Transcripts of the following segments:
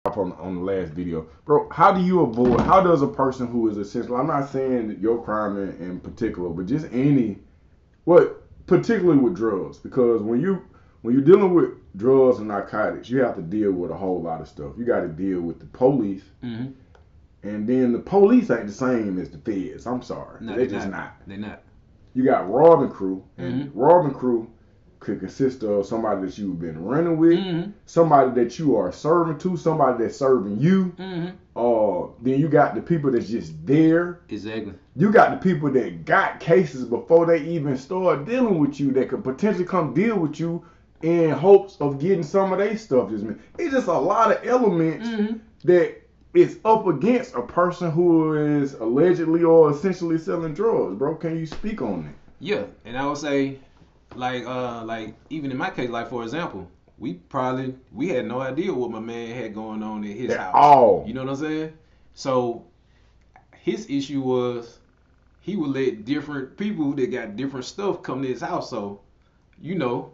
up on the last video, bro. How do you avoid? How does a person who is essentially? I'm not saying your crime in particular, but just any what particularly with drugs, because when you're dealing with drugs and narcotics, you have to deal with a whole lot of stuff. You got to deal with the police, Mm-hmm. and then the police ain't the same as the feds. I'm sorry, No, they're just not. They're not. You got robbing crew, and Mm-hmm. robbing crew could consist of somebody that you've been running with, Mm-hmm. somebody that you are serving to, somebody that's serving you. Mm-hmm. Then you got the people that's just there. Exactly. You got the people that got cases before they even start dealing with you that could potentially come deal with you in hopes of getting some of their stuff. It's just a lot of elements Mm-hmm. that it's up against a person who is allegedly or essentially selling drugs, bro. Can you speak on that? Yeah, and I would say, like even in my case, like for example, we had no idea what my man had going on at his At house. all. You know what I'm saying? So his issue was he would let different people that got different stuff come to his house. So, you know,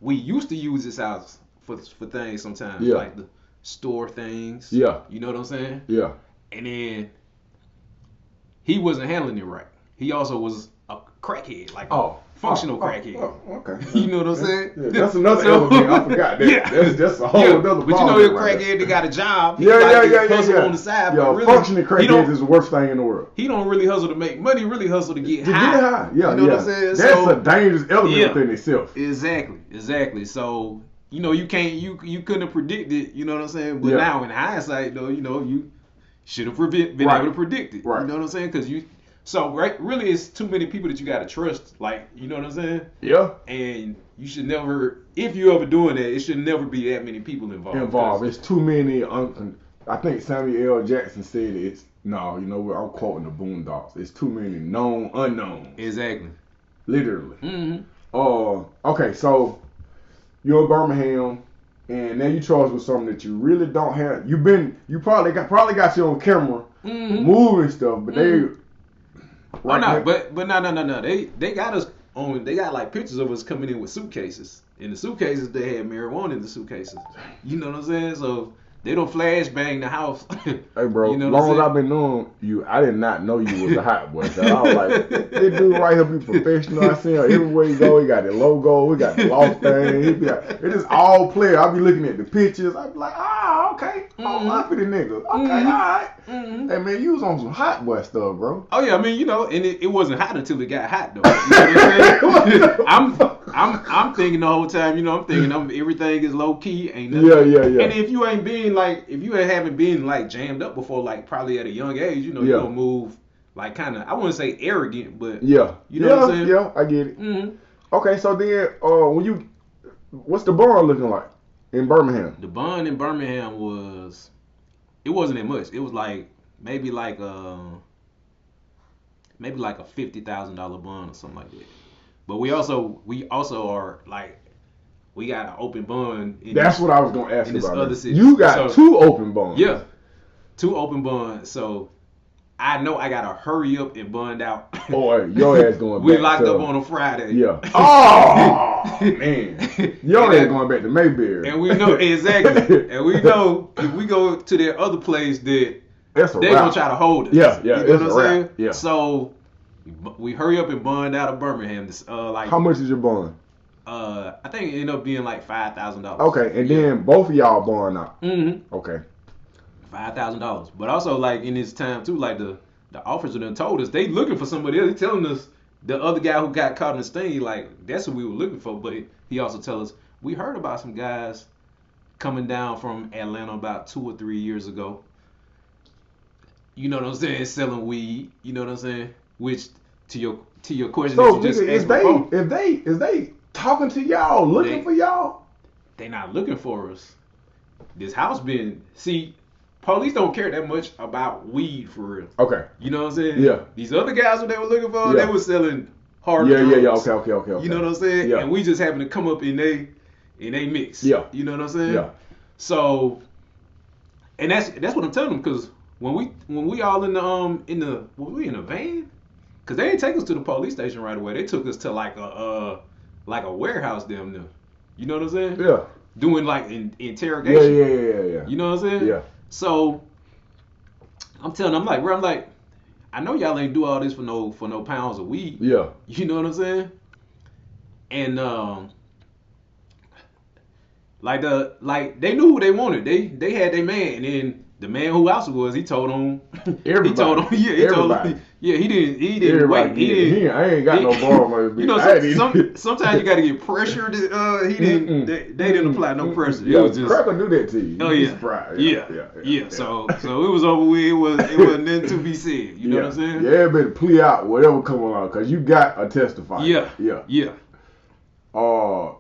we used to use his house for things sometimes, Yeah. like the store things. Yeah. You know what I'm saying? Yeah. And then he wasn't handling it right. He also was a crackhead, like a functional crackhead. Okay. You know what I'm saying? Yeah, that's another element. I forgot that. Yeah. That's just a whole other But you know, your crackhead that got a job. He hustle on the side. Yeah, But really, functioning crackhead is the worst thing in the world. He don't really hustle to make money. He really hustle to get high. Yeah, you know what I'm saying? That's a dangerous element within itself. Exactly. So, you know, you couldn't have predicted, you know what I'm saying? But now in hindsight, though, you know, you should have been able to predict it. Right. You know what I'm saying? Really, it's too many people that you got to trust. Like, you know what I'm saying? Yeah. And you should never, if you're ever doing that, it should never be that many people involved. It's too many. I think Samuel L. Jackson said it's, no, you know what? I'm quoting the Boondocks. It's too many known unknowns. Exactly. Literally. Mm-hmm. Okay, so you're in Birmingham, and now you charged with something that you really don't have. You probably got you on camera moving stuff, but they. Right no, but no. They got us on. They got like pictures of us coming in with suitcases. In the suitcases, they had marijuana in the suitcases. You know what I'm saying? So they don't flashbang the house. Hey, bro. You know long as I've been knowing you, I did not know you was a hot boy. So I was like, this dude right here be professional. I see him everywhere he go. He got the logo. He got the loft thing. He be like, it is all player. I be looking at the pictures. I be like, okay. I'm happy the niggas. Okay, all right. Hey man, you was on some hot boy stuff, bro. Oh yeah, I mean, you know, and it wasn't hot until it got hot though. You know what I'm saying? I'm thinking the whole time, you know, everything is low key, ain't nothing. Yeah. And if you haven't been like jammed up before, like probably at a young age, you know, you don't move like kind of, I wouldn't say arrogant, but you know what I'm saying? Yeah, I get it. Okay, so then what's the bar looking like in Birmingham? The bond in Birmingham it wasn't that much. It was like maybe like a $50,000 bond or something like that. But we also are like, we got an open bond. That's what I was gonna ask in this about. Other city. You got two open bonds. Yeah, 2 open bonds. So I know I gotta hurry up and bond out. Boy, your ass going back. We locked up on a Friday. Yeah. Oh man, your ass going back to Mayberry. And we know exactly. And we know if we go to their other place that they're gonna try to hold us. Yeah. You know what I'm saying? Yeah. So we hurry up and bond out of Birmingham. How much is your bond? I think it ended up being like $5,000. Okay, and then both of y'all bond out. Mm-hmm. Okay. $5,000. But also like in this time too, like the officer done told us they looking for somebody else. He telling us the other guy who got caught in the sting, like that's what we were looking for. But he also tell us we heard about some guys coming down from Atlanta about 2 or 3 years ago. You know what I'm saying? Selling weed. You know what I'm saying? Which to your question So that you just asked before, if they talking to y'all, looking for y'all, they not looking for us. This house police don't care that much about weed for real. Okay. You know what I'm saying? Yeah. These other guys what they were looking for, they were selling hard drugs. Yeah. Okay. You know what I'm saying? Yeah. And we just happened to come up in they mix. Yeah. You know what I'm saying? Yeah. So, and that's what I'm telling them, because when we all in the were we in a van? Because they didn't take us to the police station right away. They took us to like a warehouse damn near. You know what I'm saying? Yeah. doing like Yeah, interrogation. yeah. You know what I'm saying? Yeah. So I'm telling them, bro, I know y'all ain't do all this for no pounds of weed. Yeah. You know what I'm saying? And like they knew who they wanted. They had their man, and then the man who else it was, he told them. Everybody. He told them, yeah, he told them, yeah. He didn't Everybody wait. He didn't. I ain't got no bar on my bitch. You know, sometimes you gotta get pressured. He didn't. They didn't apply no pressure. Yeah, It was just cracker do that to you. Oh You yeah. surprised. Yeah. So it was over with. It wasn't nothing to be said. You know what I'm saying? Yeah, better plea out whatever come along, cause you got a testifier. Yeah.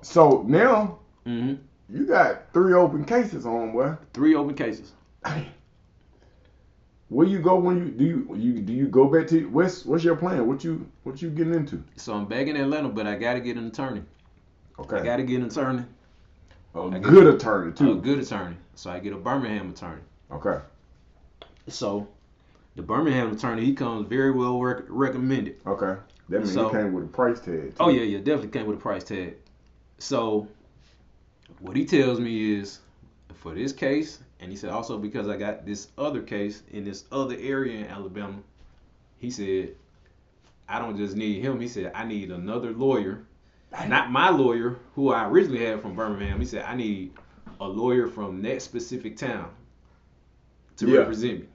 So now Mm-hmm. you got 3 open cases on, boy. 3 open cases. Where you go when do you go back to what's your plan? What you getting into? So I'm back in Atlanta, but I gotta get an attorney. Okay. I gotta get an attorney. A good attorney too. A good attorney. So I get a Birmingham attorney. Okay. So the Birmingham attorney, he comes very well recommended. Okay. That means he came with a price tag too. Oh yeah, definitely came with a price tag. So what he tells me is for this case, and he said also because I got this other case in this other area in Alabama, he said I don't just need him. He said I need another lawyer, not my lawyer who I originally had from Birmingham. He said I need a lawyer from that specific town to represent me.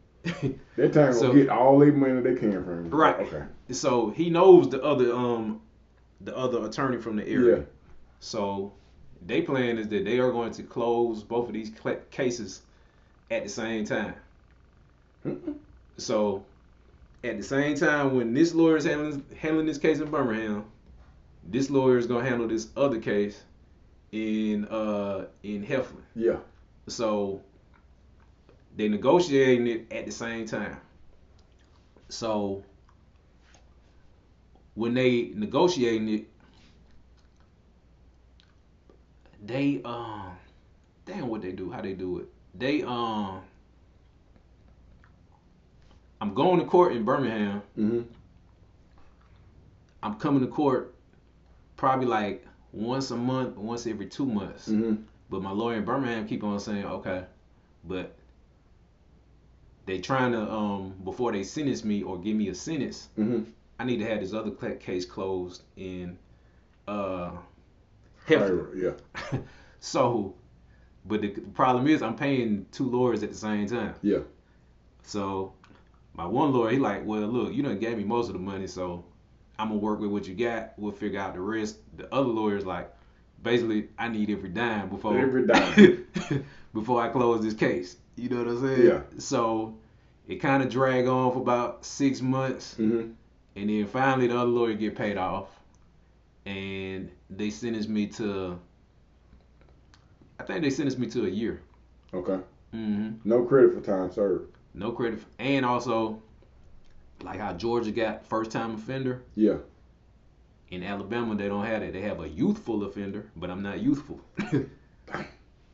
That time gonna get all the money they can from him. Right. Okay. So he knows the other attorney from the area. Yeah. So their plan is that they are going to close both of these cases at the same time. So at the same time, when this lawyer is handling this case in Birmingham, this lawyer is gonna handle this other case in Heflin. Yeah. So they negotiating it at the same time. So when they negotiating it, they damn what they do, how they do it. They I'm going to court in Birmingham. Mm-hmm. I'm coming to court probably like once a month, once every 2 months. Mm-hmm. But my lawyer in Birmingham keep on saying, okay, but they trying to before they sentence me or give me a sentence, Mm-hmm. I need to have this other case closed in Heflin. Yeah. So, but the problem is I'm paying 2 lawyers at the same time. Yeah. So my one lawyer, he like, well, look, you done gave me most of the money, so I'm gonna work with what you got. We'll figure out the rest. The other lawyer's like, basically, I need every dime before before I close this case. You know what I'm saying? Yeah. So it kind of dragged on for about 6 months, Mm-hmm. and then finally the other lawyer get paid off, and they sentenced me to. I think they sentenced me to a year. Okay. Mm-hmm. No credit for time served. No credit, and also like how Georgia got first time offender. Yeah. In Alabama, they don't have that. They have a youthful offender, but I'm not youthful.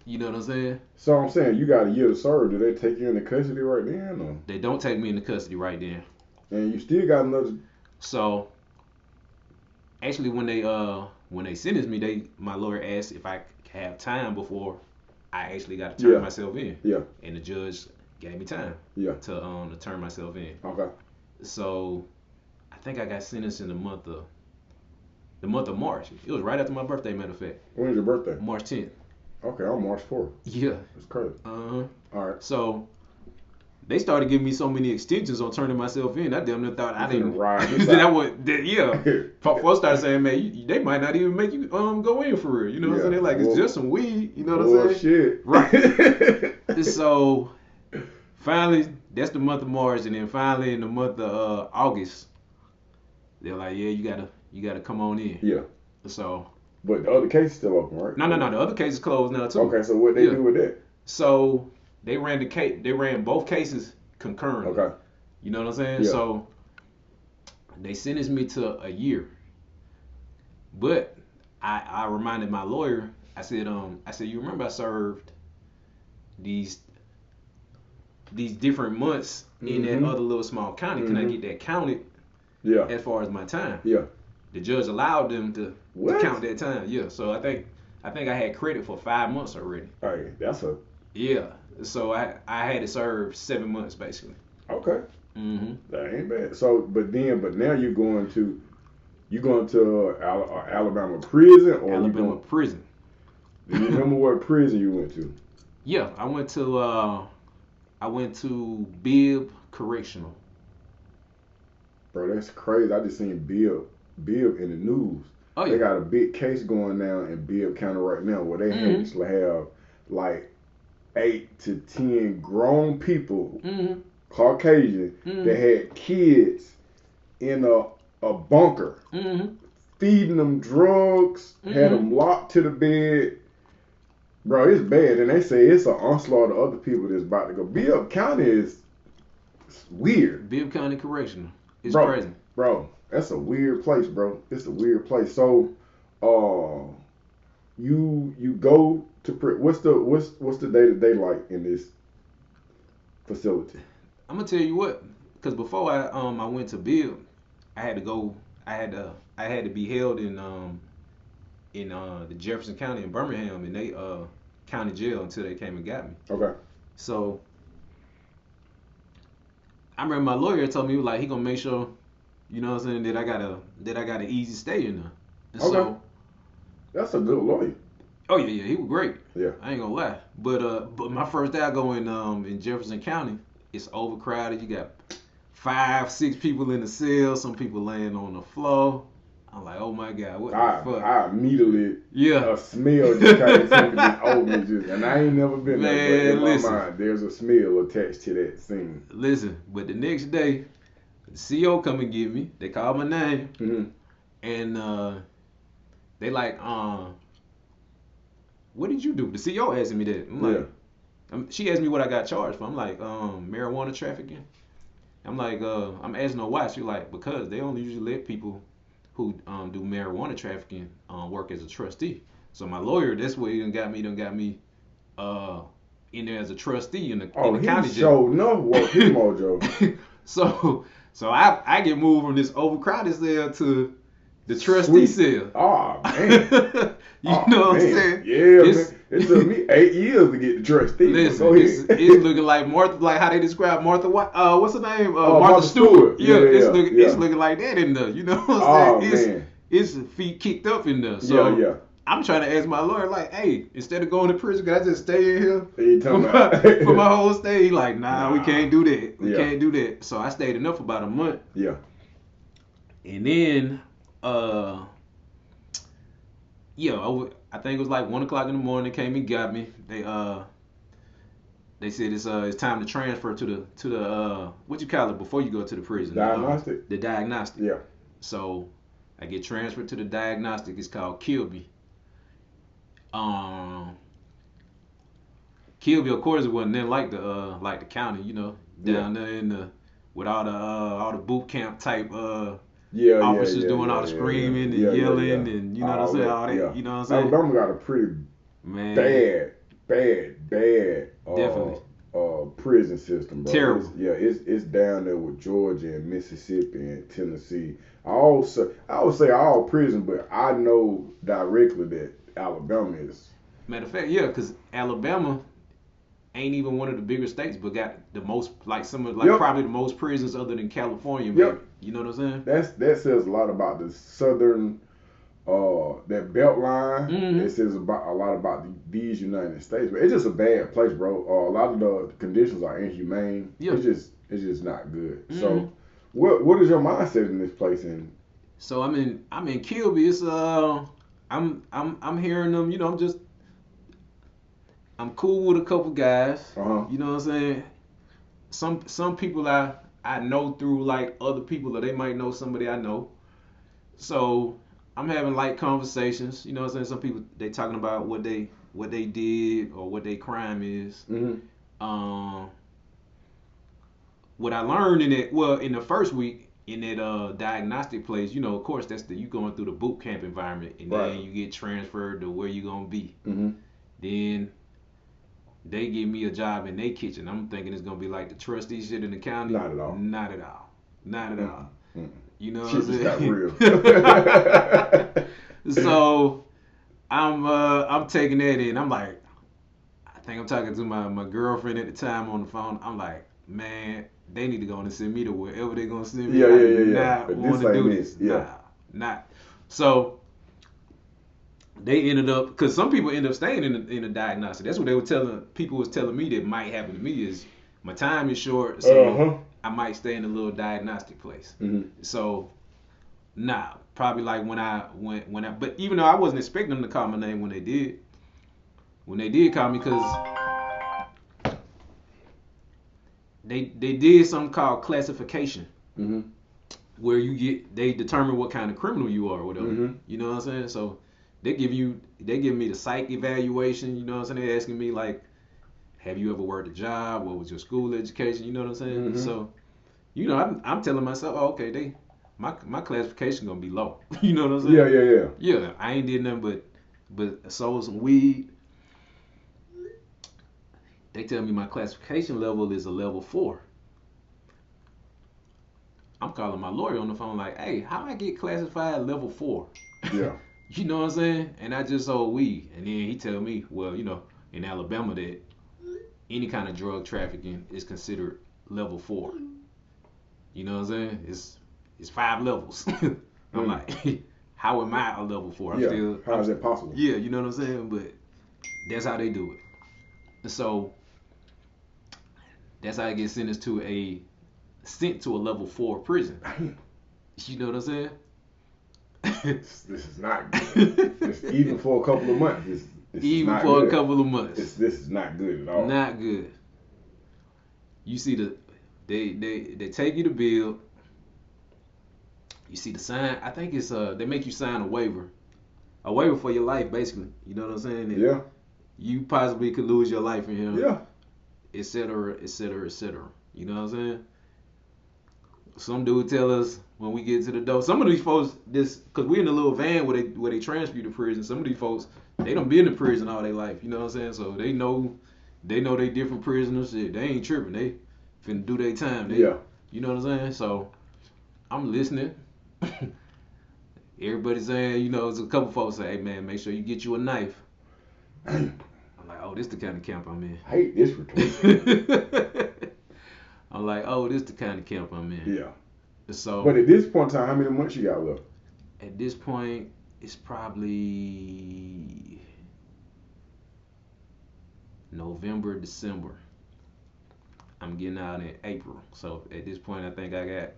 You know what I'm saying? So I'm saying you got a year to serve. Do they take you into custody right then, or? They don't take me into custody right then. And you still got another. So actually, when they sentenced me, my lawyer asked if I have time before I actually got to turn myself in. Yeah. And the judge gave me time. Yeah. To turn myself in. Okay. So I think I got sentenced in the month of March. It was right after my birthday, matter of fact. When's your birthday? March 10th. Okay, I'm March 4th. Yeah. That's crazy. Uh-huh. All right. So they started giving me so many extensions on turning myself in. I damn near thought I didn't. Ride. Yeah. Folks started saying, man, they might not even make you go in for real. You know what I'm saying? They're like, it's just some weed. You know what I'm saying? Shit. Right. So finally, that's the month of March, and then finally in the month of August, they're like, yeah, you gotta come on in. Yeah. So. But the other case is still open, right? No. The other case is closed now too. Okay, so what they do with that? So they ran both cases concurrently. Okay. You know what I'm saying? Yeah. So they sentenced me to a year. But I reminded my lawyer, I said, you remember I served these different months in that other little small county. Can I get that counted as far as my time? Yeah. The judge allowed them to count that time. Yeah. So I think I think I had credit for 5 months already. Hey, that's a Yeah. So I had to serve 7 months basically. okay. Mm-hmm. That ain't bad. So, but now you going to Alabama prison or you Alabama going? prison. Do you remember what prison you went to? Yeah, I went to Bibb Correctional. Bro, that's crazy. I just seen Bibb in the news. Oh They yeah. got a big case going down in Bibb County right now where they Mm-hmm. actually have like 8 to 10 grown people, Mm-hmm. Caucasian, that Mm-hmm. had kids in a bunker, Mm-hmm. feeding them drugs, had Mm-hmm. them locked to the bed. Bro, it's bad, and they say it's an onslaught of other people that's about to go. Bibb County is weird, Bibb County Correctional. It's bro. crazy. Bro, that's a weird place, bro. It's a weird place. So, uh, you go to what's the day to day like in this facility? I'm gonna tell you what, because before I went to Bibb, I had to go. I had to be held in the Jefferson County in Birmingham in they county jail until they came and got me. Okay. So I remember my lawyer told me like he gonna make sure, you know what I'm saying, that I got an easy stay in there. And Okay. so That's a good lawyer. oh yeah, he was great. Yeah. I ain't gonna lie. But my first day I go in Jefferson County, it's overcrowded. You got 5, 6 people in the cell, some people laying on the floor. I'm like, oh my God, what the fuck? I immediately Yeah. a smell just came to me just over me just, and I ain't never been there, but Man, in my listen. mind there's a smell attached to that scene. Listen, but the next day, the CO come and get me. They called my name, Mm-hmm. and they like, what did you do? The CO asking me that. I'm like, she asked me what I got charged for. I'm like, marijuana trafficking. I'm like, I'm asking her why. She like, because they only usually let people who do marijuana trafficking work as a trustee. So my lawyer, that's what he done got me in there as a trustee in the county jail. Oh, he showed enough work his mojo. So I get moved from this overcrowded cell to the trustee cell. Oh man. You know what I'm saying? Yeah, man. It took me 8 years to get the trustee. Listen, it's looking like Martha, like how they describe Martha. What's her name? Martha Stewart. Yeah, it's looking like that in there. You know what I'm saying? Man. It's feet kicked up in there. So yeah. I'm trying to ask my lawyer, like, hey, instead of going to prison, can I just stay in here for my whole stay? He like, nah, we can't do that. We Yeah. can't do that. So I stayed enough for about a month. Yeah. And then, I think it was like 1 o'clock in the morning. They came and got me. They said it's time to transfer to the what you call it before you go to the prison. Diagnostic. The diagnostic. Yeah. So I get transferred to the diagnostic. It's called Kilby. Kilby, of course, it wasn't then like the county, you know, down there in the with all the boot camp type officers doing all the screaming and yelling and you know what I'm saying, all that, you know what I'm saying. Alabama got a pretty bad definitely prison system, bro. Terrible. It's down there with Georgia and Mississippi and Tennessee. I would say all prison, but I know directly that Alabama is. Matter of fact, yeah, because Alabama ain't even one of the bigger states, but got the most, like probably the most prisons other than California. Maybe. You know what I'm saying? That says a lot about the southern, that belt line. Mm-hmm. It says a lot about these United States. But it's just a bad place, bro. A lot of the conditions are inhumane. Yeah. It's just not good. Mm-hmm. So, what is your mindset in this place? So I'm in Kilby. It's I'm hearing them. You know, I'm cool with a couple guys. Uh-huh. You know what I'm saying? Some people I know through like other people, or they might know somebody I know. So I'm having light conversations. You know what I'm saying? Some people they talking about what they did or what their crime is. Mm-hmm. What I learned in the first week in that diagnostic place, you know, of course that's you going through the boot camp environment, and then you get transferred to where you're gonna be. Mm-hmm. Then they give me a job in their kitchen. I'm thinking it's gonna be like the trustee shit in the county. Not at all. Not at all. Not at all. You know Shit what I'm just saying? got real. So I'm taking that in. I'm like, I think I'm talking to my girlfriend at the time on the phone. I'm like, man, they need to go and send me to wherever they're gonna send me. Yeah, I yeah, do yeah, yeah. not But want this to do ain't this. it. Yeah. Nah, not. So they ended up, because some people end up staying in the diagnostic. That's what they were telling people, was telling me that might happen to me is my time is short, so I might stay in a little diagnostic place. Mhm. So nah, probably like when I but even though I wasn't expecting them to call my name when they did call me, because they did something called classification, Mhm. where they determine what kind of criminal you are or whatever. Mhm. You know what I'm saying? So they give me the psych evaluation. You know what I'm saying? They're asking me like, have you ever worked a job? What was your school education? You know what I'm saying? Mhm. So I'm telling myself, oh, okay, my classification gonna be low. You know what I'm saying? Yeah, yeah, yeah. Yeah, I ain't did nothing but sold some weed. They tell me my classification level is a level 4. I'm calling my lawyer on the phone like, hey, how I get classified level 4? Yeah. You know what I'm saying? And I just sold weed. And then he tell me, well, in Alabama that any kind of drug trafficking is considered level 4. You know what I'm saying? It's 5 levels. I'm like, how am I a level 4? Yeah. How is that possible? Yeah, you know what I'm saying? But that's how they do it. And so that's how I get sent to a level 4 prison. You know what I'm saying? This is not good. Even for a couple of months. This Even is not for good. a couple of months. This is not good at all. Not good. You see they take you to bill. You see the sign. I think it's they make you sign a waiver for your life, basically. You know what I'm saying? That Yeah. you possibly could lose your life in here. Yeah. Et cetera, et cetera, et cetera. You know what I'm saying? Some dude tell us when we get to the door. Some of these folks, because we in a little van where they transfer you to prison. Some of these folks, they done been in prison all their life. You know what I'm saying? So they know they different prisoners. They ain't tripping. They finna do their time. Yeah. You know what I'm saying? So I'm listening. Everybody saying, there's a couple folks say, hey man, make sure you get you a knife. I'm like, oh, this the kind of camp I'm in. I hate this retort. I'm like, oh, this the kind of camp I'm in. Yeah. So, but at this point in time, how many months you got left? At this point, it's probably November, December. I'm getting out in April. So at this point, I think I got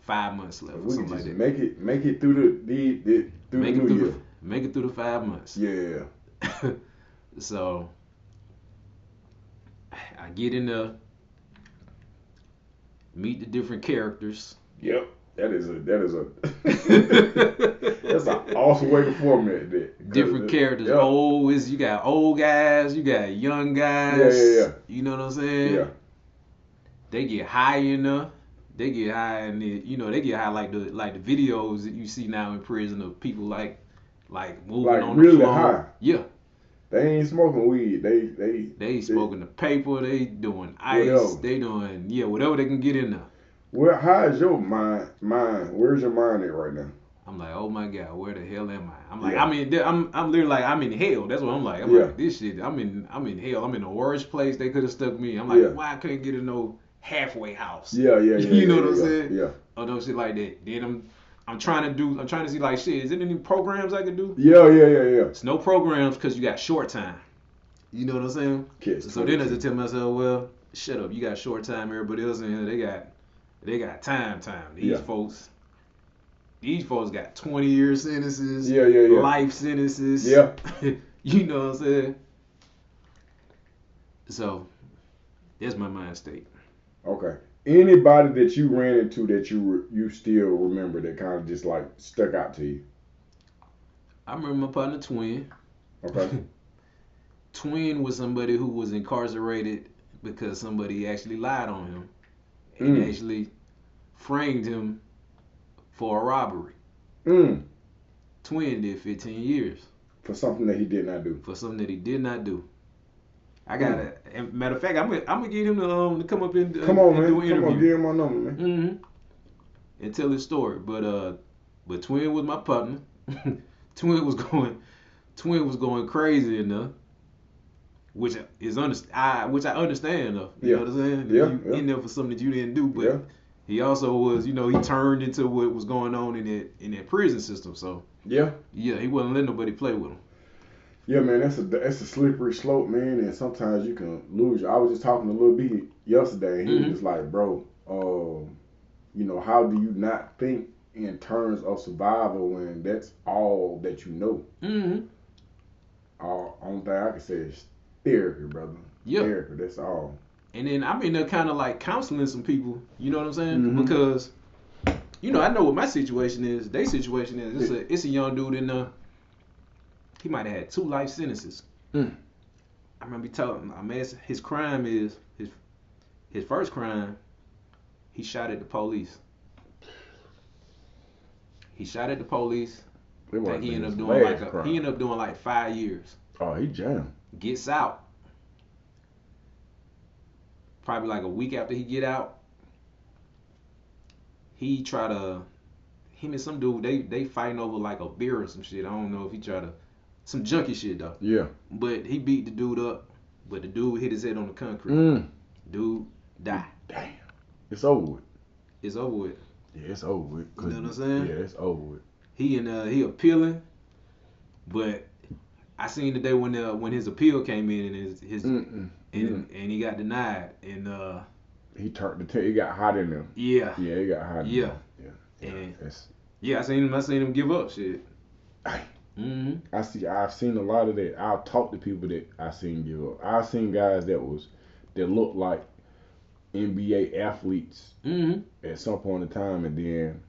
5 months left. We or can something just like that. Make it through the new year. Make it through the 5 months. Yeah. So I get in there, meet the different characters. Yep. That is a that's an awesome way to format that. Different characters. Yep. You got old guys, you got young guys. Yeah. You know what I'm saying? Yeah. They get high enough. They get high and they get high like the videos that you see now in prison of people like moving on really the floor. High. Yeah. They ain't smoking weed. They smoking the paper. They doing ice. Whatever. They doing whatever they can get in there. Well, how is your mind? Where's your mind at right now? I'm like, oh my God, where the hell am I? I'm like, I'm literally like, I'm in hell. That's what I'm like. I'm like, this shit. I'm in hell. I'm in the worst place they could have stuck me. I'm like, why I couldn't get in no halfway house? Yeah. You know what I'm saying? Yeah. Or no shit like that. Then I'm trying to see like shit. Is there any programs I could do? Yeah. It's no programs because you got short time. You know what I'm saying? So then I just tell myself, well, shut up. You got short time. Everybody else in here, they got time. These folks got 20-year sentences. Yeah. Life sentences. Yeah. You know what I'm saying? So that's my mind state. Okay. Anybody that you ran into that you still remember that kind of just like stuck out to you? I remember my partner Twin. Okay. Twin was somebody who was incarcerated because somebody actually lied on him and actually framed him for a robbery. Twin did 15 years. For something that he did not do. I got it. Matter of fact, I'm gonna get him to come up and come on, man. do an interview. Come on, give him my number, man. Mm-hmm. And tell his story. But Twin was my partner. Twin Twin was going crazy in there, which I understand though. You know what I'm saying? You in there for something that you didn't do, but he also was, he turned into what was going on in that prison system. So he wasn't letting nobody play with him. Yeah, man, that's a slippery slope, man, and sometimes you can lose. I was just talking to Lil B yesterday, and he was just like, bro, how do you not think in terms of survival when that's all that you know? Mm-hmm. Only thing I can say is therapy, brother. Yeah. Therapy, that's all. And then I'm in there kind of like counseling some people, you know what I'm saying? Mm-hmm. Because, I know what my situation is. Their situation is, it's a young dude in there. He might have had 2 life sentences. I remember I'm asking, his crime is, his first crime, he shot at the police. He shot at the police. He ended up doing like 5 years. Oh, he jammed. Gets out. Probably like a week after he get out, he him and some dude, they fighting over like a beer or some shit. I don't know if he tried to, some junky shit though. Yeah. But he beat the dude up, but the dude hit his head on the concrete. Dude died. Damn. It's over with. It's over with. Yeah, it's over with. You know what I'm saying? Yeah, it's over with. He appealing, but I seen the day when his appeal came in and and he got denied and he he got hot in there. Yeah. Yeah, he got hot in there. Yeah. And I seen him give up shit. Mm-hmm. I've seen a lot of that. I've talked to people that I seen give up. I've seen guys that looked like NBA athletes at some point in time, and then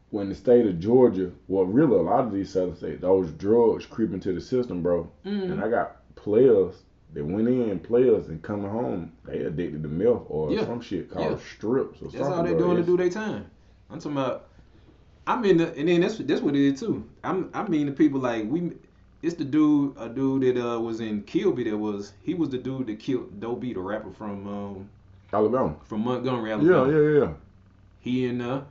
when the state of Georgia, well, really a lot of these southern states, those drugs creep into the system, bro. And I got players that went in, and coming home, they addicted to meth or some shit called strips or something. That's all they doing to do their time. I'm talking about. I'm in the, and then that's what it is too. I mean the people like it's a dude that was in Kill B he was the dude that killed Doe B, the rapper from Alabama. From Montgomery, Alabama. Yeah. He in damn.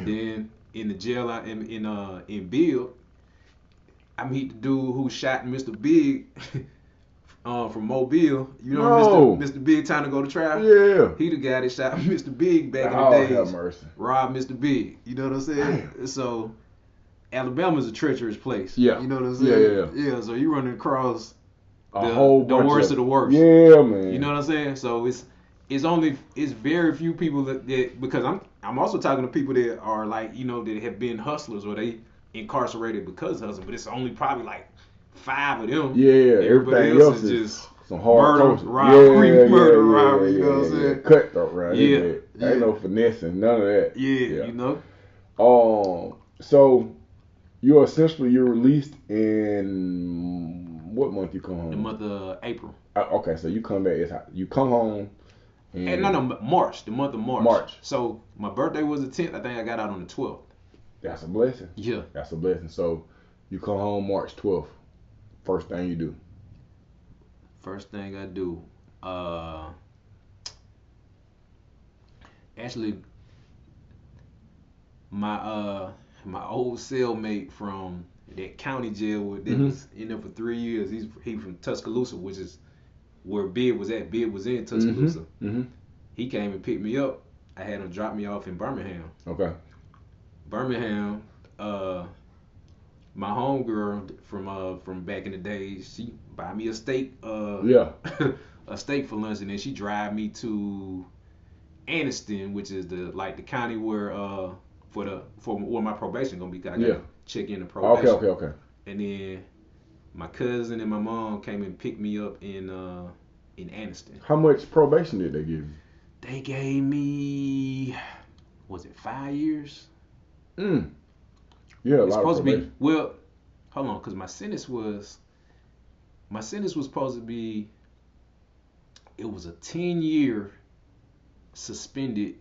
Then in the jail in Bill, I meet the dude who shot Mr. Big from Mobile. You know Mr. Big time to go to trial? Yeah. He the guy that shot Mr. Big back in the days. Have mercy. Robbed Mr. Big. You know what I'm saying? Damn. So Alabama's a treacherous place. Yeah. You know what I'm saying? Yeah. So you running across a whole bunch the worst of the worst. Yeah, man. You know what I'm saying? So it's very few people that because I'm also talking to people that are like, that have been hustlers or they incarcerated because of hustling, but it's only probably like 5 of them. Yeah, everybody else is just some hard murder, robbery, you know what I'm saying? Cutthroat, right? Yeah. Ain't no finessing, none of that. Yeah. So you're released in what month you come home? The month of April. Okay, so you come back. You come home. No, March. The month of March. March. So my birthday was the 10th. I think I got out on the 12th. That's a blessing. Yeah. That's a blessing. So you come home March 12th. First thing you do. First thing I do. Actually, my old cellmate from that county jail that was in there for 3 years. He from Tuscaloosa, which is where Bid was at. Bid was in Tuscaloosa. He came and picked me up. I had him drop me off in Birmingham. Okay. Birmingham, my homegirl from back in the days, she buy me a steak. A steak for lunch, and then she drive me to Anniston, which is the county where for where my probation gonna be. I gotta check in the probation. Okay. And then my cousin and my mom came and picked me up in Anniston. How much probation did they give you? They gave me, was it 5 years? Yeah, it's supposed to be. Well, hold on, because my sentence was supposed to be. It was a 10-year suspended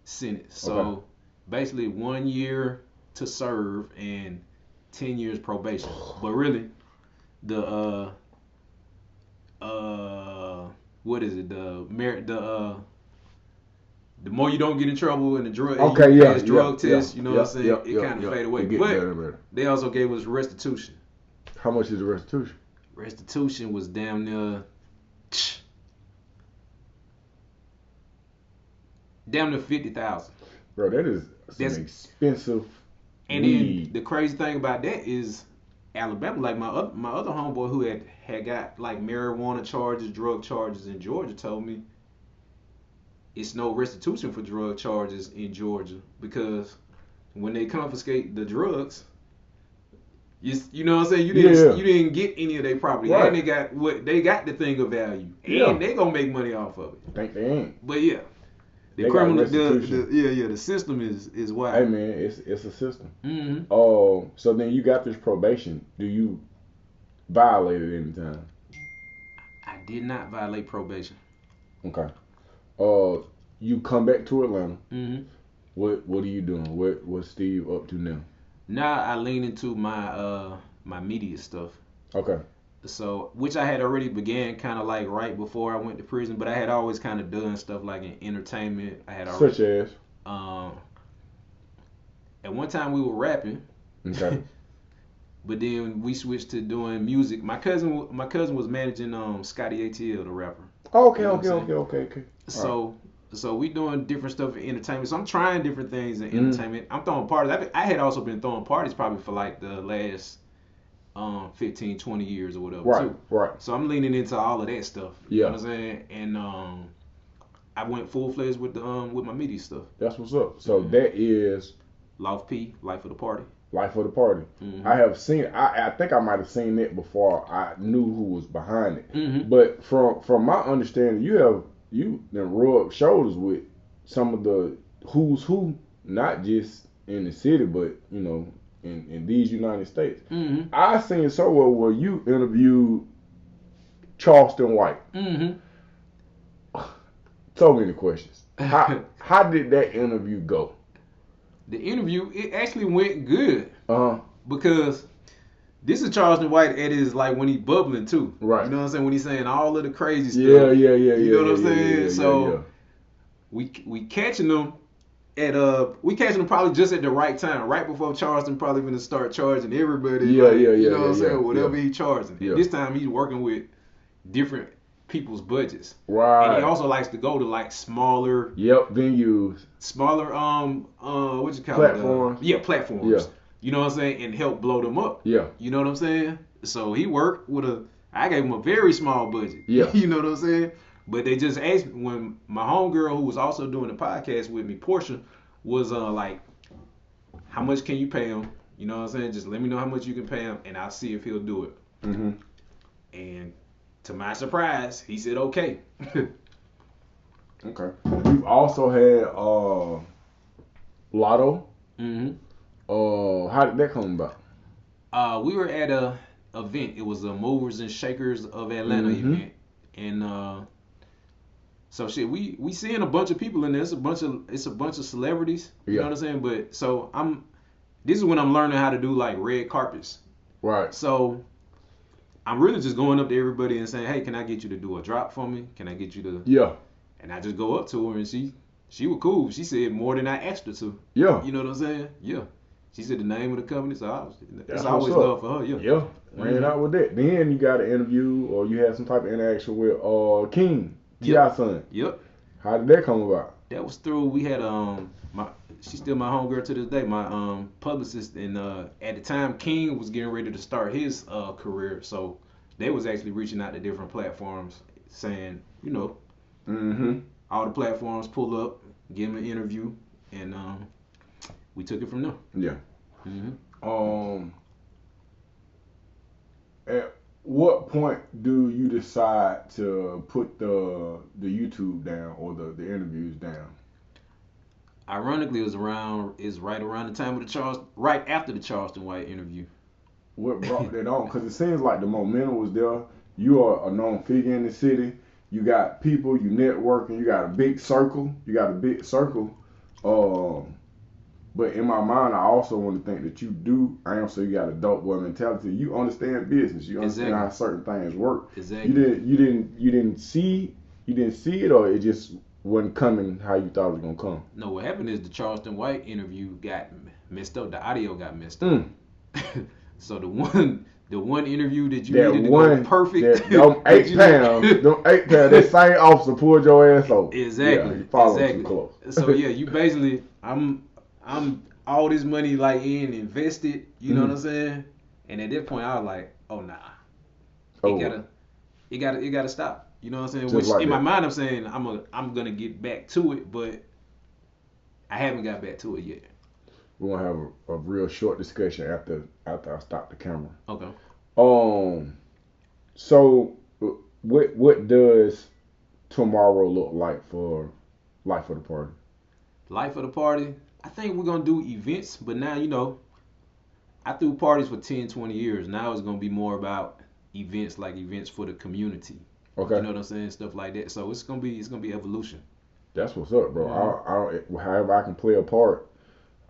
sentence. So basically 1 year to serve and 10 years probation. But really, the what is it? The more you don't get in trouble and the drug drug test, you know what I'm saying? It kind of fade away. But they also gave us restitution. How much is the restitution? Restitution was damn near $50,000. Bro, that is That's some expensive and weed. then the crazy thing about that is Alabama, like my other homeboy who had got like marijuana charges, drug charges in Georgia, told me it's no restitution for drug charges in Georgia because when they confiscate the drugs, you know what I'm saying? You didn't get any of their property, Right. and they got the thing of value, and they gonna make money off of it. I think they ain't. But yeah, the They criminal, got restitution. the system is wild. Hey man, it's a system. Mm-hmm. Oh, so then you got this probation. Do you violate it anytime? I did not violate probation. Okay. You come back to Atlanta. Mm-hmm. What are you doing? What's Steve up to now? Now I lean into my media stuff. Okay. So, which I had already began kind of like right before I went to prison, but I had always kind of done stuff like in entertainment. I had already, Such as. At one time we were rapping. Okay. But then we switched to doing music. My cousin was managing Scotty ATL, the rapper. Okay. You know what I'm Okay. So we doing different stuff in entertainment. So I'm trying different things in entertainment. I'm throwing parties. I had also been throwing parties probably for like the last 15, 20 years or whatever too. Right. So I'm leaning into all of that stuff. Yeah. You know what I'm saying? And I went full fledged with my media stuff. That's what's up. So that is Loft P, Life of the Party. Life of the Party. Mm-hmm. I have seen. I think I might have seen it before I knew who was behind it. Mm-hmm. But from my understanding, you then rubbed shoulders with some of the who's who, not just in the city, but you know, in these United States. Mm-hmm. I seen somewhere where you interviewed Charleston White. Mm-hmm. So many questions. How did that interview go? The interview, it actually went good. Uh-huh. Because this is Charleston White at his, like, when he bubbling, too. Right. You know what I'm saying? When he's saying all of the crazy stuff. Yeah. You know what I'm saying? Yeah, so, we catching them probably just at the right time. Right before Charleston probably going to start charging everybody. You know what I'm saying? Whatever he charging. Yeah. And this time he's working with different people's budgets. Right. And he also likes to go to, like, smaller... venues. Smaller, what you call platforms. it? Platforms. Yeah. You know what I'm saying? And help blow them up. Yeah. You know what I'm saying? So he worked I gave him a very small budget. Yeah. You know what I'm saying? But they just asked me, when my homegirl who was also doing the podcast with me, Portia, was like, how much can you pay him? You know what I'm saying? Just let me know how much you can pay him and I'll see if he'll do it. Mm-hmm. And to my surprise, he said okay. Okay. We've also had Lotto. Mm-hmm. How did that come about? We were at a event. It was a Movers and Shakers of Atlanta event, and so shit. We seeing a bunch of people in there. It's a bunch of celebrities. You know what I'm saying? But so this is when I'm learning how to do like red carpets. Right. So I'm really just going up to everybody and saying, hey, can I get you to do a drop for me? Can I get you to? Yeah. And I just go up to her and she was cool. She said more than I asked her to. Yeah. You know what I'm saying? Yeah. She said the name of the company, so That's always love for her. Yeah. Yeah. Ran out with that. Then you got an interview or you had some type of interaction with King, T.I. son. Yep. How did that come about? That was through. We had she's still my homegirl to this day. My publicist, and at the time King was getting ready to start his career, so they was actually reaching out to different platforms, saying, you know, all the platforms pull up, give him an interview, and we took it from there. Yeah. At what point do you decide to put the YouTube down or the interviews down? Ironically, it was right around the time of right after the Charleston White interview. What brought that on? Because it seems like the momentum was there. You are a known figure in the city. You got people, you networking, you got a big circle. But in my mind, I also want to think that you do. I don't say you got a dope boy mentality. You understand business. You understand how certain things work. Exactly. You didn't see it, or it just wasn't coming how you thought it was gonna come. No, what happened is the Charleston White interview got messed up. The audio got messed up. So the The one interview that you That needed to one, go perfect. them 8 pounds, that same officer pulled your ass over. Exactly. Yeah, you following Exactly. too close. So yeah, you basically, I'm all this money like invested. You know what I'm saying? And at that point, I was like, oh nah, Oh, it gotta stop. You know what I'm saying? just Which like in my that. mind, I'm saying I'm gonna get back to it, but I haven't got back to it yet. We're gonna have a real short discussion after I stop the camera. Okay. Um. So, what does tomorrow look like for the party? Life of the party. I think we're gonna do events, but now I threw parties for 10, 20 years. Now it's gonna be more about events, like events for the community. You Okay, know what I'm saying? Stuff like that. So it's gonna be evolution. that's what's up, bro. Hmm. However I can play a part,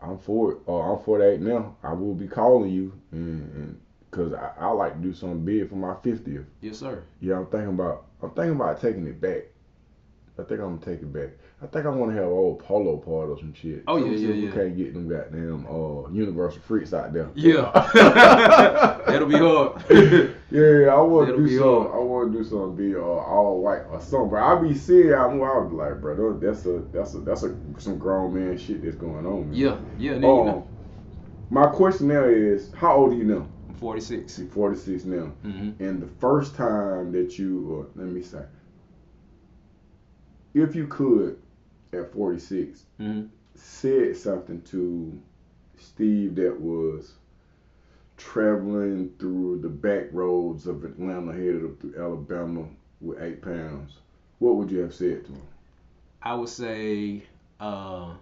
I'm for it. I'm 48 now. I will be calling you, and cause I like to do something big for my 50th. Yes, sir. Yeah, I'm thinking about taking it back. I think I'm gonna take it back. I think I want to have an old polo party or some shit. Oh Let yeah, me see yeah, if we yeah. can't get them goddamn Universal freaks out there. Yeah. That'll be hard. Yeah, I want to That'll do be something. hard. I want to do something be all white or something. But I be seeing, I be like, bro, that's some grown man shit that's going on, man. Yeah, yeah. And then, My question now is, how old are you now? I'm 46. You're 46 now. Hmm. And the first time that let me say, if you could, at 46, Hmm. said something to Steve that was traveling through the back roads of Atlanta, headed up through Alabama with 8 pounds, what would you have said to him? I would say, uh,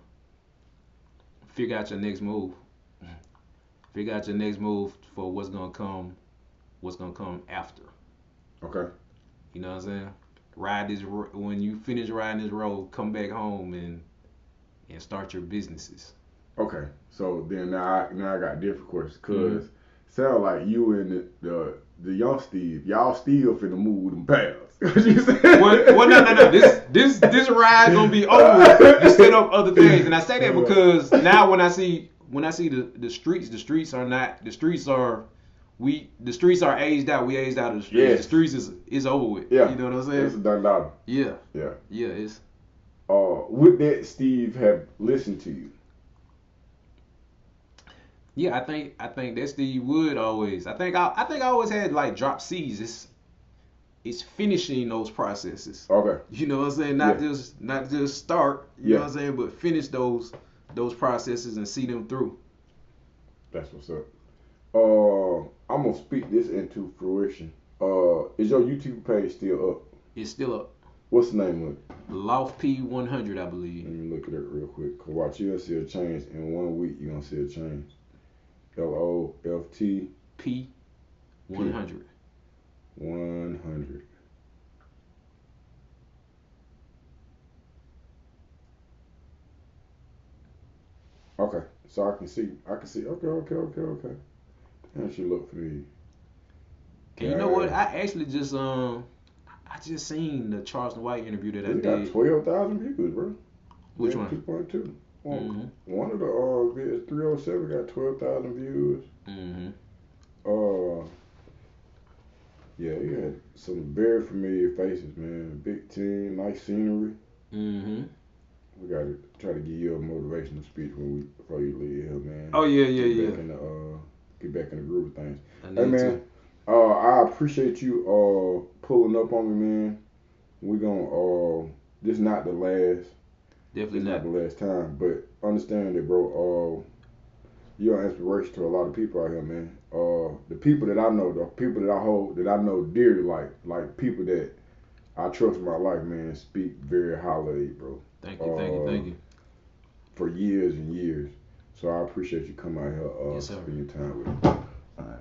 figure out your next move. Figure out your next move for what's gonna come. What's gonna come after. Okay. You know what I'm saying? Ride this when you finish riding this road, come back home and start your businesses. Okay. So then now I got different questions Hmm. because sound like you and the young Steve, y'all still finna move them pounds. What you saying? Well, no. This ride gonna be over to set up other things, and I say that because now when I see the streets are not the streets are aged out. We aged out of the streets. Yes. The streets is over with. Yeah. You know what I'm It's a saying? done daughter. Yeah, Yeah. yeah. It's Would that Steve have listened to you? yeah. I think that Steve would always. I think I always had like drop C's. It's finishing those processes. Okay. You know what I'm saying? Not just start. You know what I'm saying? But finish those processes and see them through. That's what's up. I'm gonna speak this into fruition. Is your YouTube page still up? It's still up. What's the name of it? Loft P100, I believe. Let me look at it real quick. Cause watch, you'll see a change in 1 week. You're gonna see a change. LOFT P100. 100. Okay, so I can see. Okay. That should look for me. And you know what? I actually I just seen the Charleston White interview that I It got did. 12,000 views, bro. Which Yeah, one? 2.2. Hmm. One of the vids 307 got 12,000 views. Hmm. Uh, yeah, you had some very familiar faces, man. Big team, nice scenery. Hmm. We gotta try to give you a motivational speech before you leave here, man. Oh yeah, Get yeah, back in the get back in the groove of things. yeah. I Hey need man, to. I appreciate you pulling up on me, man. We gonna this not the last. Definitely It's not not. the last time, but understand that, bro. You're an inspiration to a lot of people out here, man. The people that I know, the people that I hold, that I know dearly, like people that I trust in my life, man, speak very highly of you, bro. Thank you, thank you, thank you. For years and years. So I appreciate you coming out here, Yes, sir. spending time with me. All right.